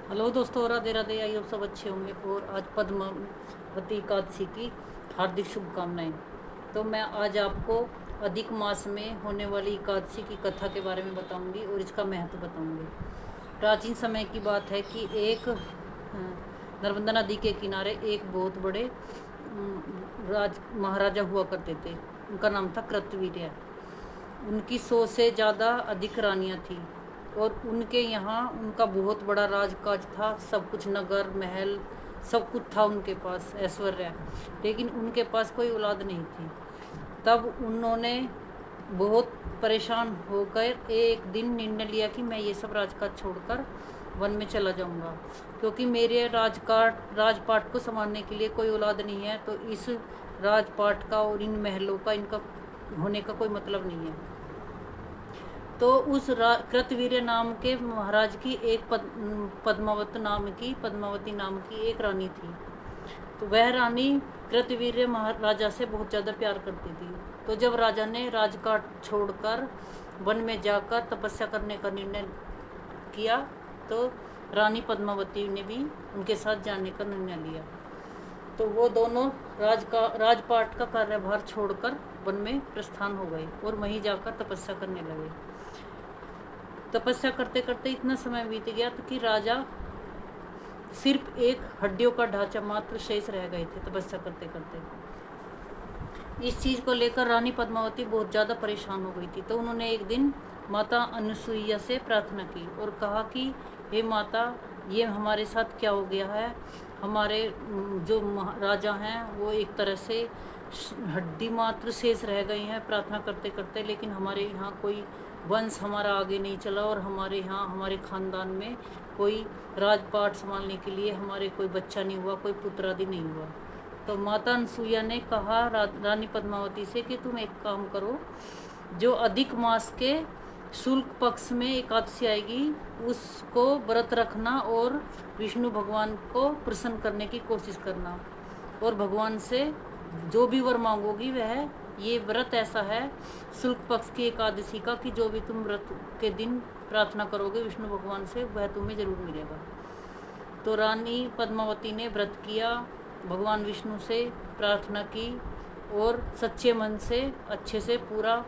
Hello दोस्तों, राधे राधे। आई आप सब अच्छे होंगे। और आज पद्मावती एकादशी की हार्दिक शुभकामनाएं। तो मैं आज आपको अधिक मास में होने वाली एकादशी की कथा के बारे में बताऊंगी और इसका महत्व बताऊंगी। प्राचीन समय की बात है कि एक नर्मदा नदी के किनारे एक बहुत बड़े महाराजा हुआ करते थे। उनका नाम था कृतवीर्य। उनकी 100 से ज़्यादा अधिक रानियाँ थीं और उनके यहाँ उनका बहुत बड़ा राजकाज था। सब कुछ, नगर महल, सब कुछ था उनके पास, ऐश्वर्य। लेकिन उनके पास कोई औलाद नहीं थी। तब उन्होंने बहुत परेशान होकर एक दिन निर्णय लिया कि मैं ये सब राजकाज छोड़कर वन में चला जाऊंगा, क्योंकि मेरे राजपाट को संभालने के लिए कोई औलाद नहीं है। तो इस राजपाट का और इन महलों का, इनका होने का कोई मतलब नहीं है। तो उस कृतवीर्य नाम के महाराज की एक पद्मावती नाम की एक रानी थी। तो वह रानी कृतवीर्य महाराजा से बहुत ज़्यादा प्यार करती थी। तो जब राजा ने राजकाट छोड़कर वन में जाकर तपस्या करने का निर्णय किया, तो रानी पद्मावती ने भी उनके साथ जाने का निर्णय लिया। तो वो दोनों राजपाट का कार्यभार छोड़कर वन में प्रस्थान हो गए और वहीं जाकर तपस्या करने लगे। तपस्या करते करते इतना समय बीत गया तो कि राजा सिर्फ एक हड्डियों का ढांचा मात्र शेष रह गए थे तपस्या करते करते। इस चीज़ को लेकर रानी पद्मावती बहुत ज़्यादा परेशान हो गई थी। तो उन्होंने एक दिन माता अनुसुईया से प्रार्थना की और कहा कि हे माता, ये हमारे साथ क्या हो गया है। हमारे जो राजा हैं वो एक तरह से हड्डी मात्र शेष रह गए हैं प्रार्थना करते करते, लेकिन हमारे यहाँ कोई वंश हमारा आगे नहीं चला और हमारे यहाँ, हमारे ख़ानदान में कोई राजपाट संभालने के लिए हमारे कोई बच्चा नहीं हुआ, कोई पुत्र आदि नहीं हुआ। तो माता अनसुईया ने कहा रानी पद्मावती से कि तुम एक काम करो, जो अधिक मास के शुक्ल पक्ष में एकादशी आएगी उसको व्रत रखना और विष्णु भगवान को प्रसन्न करने की कोशिश करना, और भगवान से जो भी वर मांगोगी वह, ये व्रत ऐसा है शुक्ल पक्ष की एकादशी का कि जो भी तुम व्रत के दिन प्रार्थना करोगे विष्णु भगवान से वह तुम्हें जरूर मिलेगा। तो रानी पद्मावती ने व्रत किया, भगवान विष्णु से प्रार्थना की और सच्चे मन से अच्छे से पूरा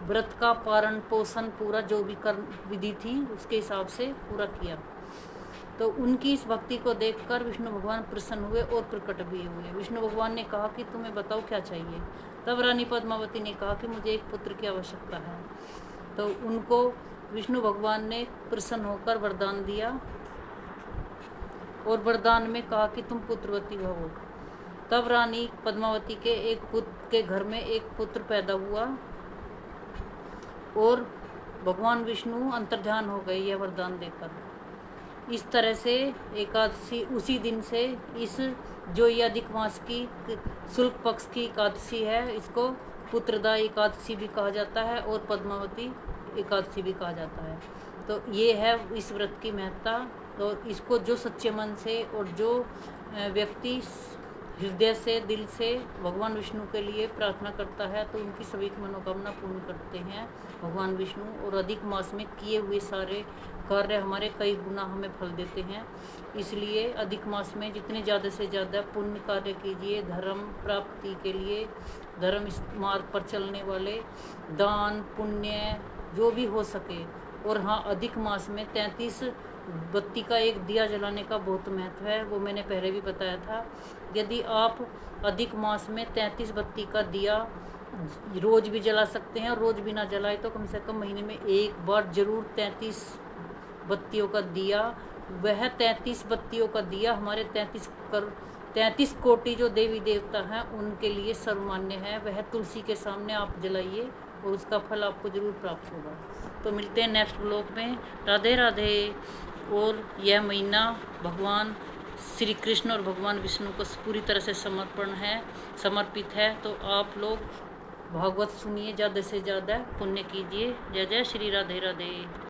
व्रत का पारण पोषण पूरा जो भी कर विधि थी उसके हिसाब से पूरा किया। तो उनकी इस भक्ति को देखकर विष्णु भगवान प्रसन्न हुए और प्रकट भी हुए। विष्णु भगवान ने कहा कि तुम्हें बताओ क्या चाहिए। तब रानी पद्मावती ने कहा कि मुझे एक पुत्र की आवश्यकता है। तो उनको विष्णु भगवान ने प्रसन्न होकर वरदान दिया और वरदान में कहा कि तुम पुत्रवती भवो। तब रानी पद्मावती के एक पुत्र के घर में एक पुत्र पैदा हुआ और भगवान विष्णु अंतर्ध्यान हो गए यह वरदान देकर। इस तरह से एकादशी उसी दिन से, इस जो ये अधिक मास की शुक्ल पक्ष की एकादशी है, इसको पुत्रदा एकादशी भी कहा जाता है और पद्मावती एकादशी भी कहा जाता है। तो ये है इस व्रत की महत्ता। तो इसको जो सच्चे मन से और जो व्यक्ति हृदय से, दिल से भगवान विष्णु के लिए प्रार्थना करता है तो उनकी सभी की मनोकामना पूर्ण करते हैं भगवान विष्णु। और अधिक मास में किए हुए सारे कार्य हमारे कई गुना हमें फल देते हैं। इसलिए अधिक मास में जितने ज़्यादा से ज़्यादा पुण्य कार्य कीजिए, धर्म प्राप्ति के लिए, धर्म मार्ग पर चलने वाले, दान पुण्य जो भी हो सके। और हाँ, अधिक मास में 33 बत्ती का एक दिया जलाने का बहुत महत्व है, वो मैंने पहले भी बताया था। यदि आप अधिक मास में 33 बत्ती का दिया रोज़ भी जला सकते हैं और रोज़ भी ना जलाए तो कम से कम महीने में एक बार जरूर 33 बत्तियों का दिया, वह 33 बत्तियों का दिया हमारे 33 कोटि जो देवी देवता हैं उनके लिए सर्वमान्य है। वह तुलसी के सामने आप जलाइए और उसका फल आपको जरूर प्राप्त होगा। तो मिलते हैं नेक्स्ट ब्लॉग में। राधे राधे। और यह महीना भगवान श्री कृष्ण और भगवान विष्णु को पूरी तरह से समर्पित है। तो आप लोग भागवत सुनिए, ज़्यादा से ज़्यादा पुण्य कीजिए। जय जय श्री राधे राधे।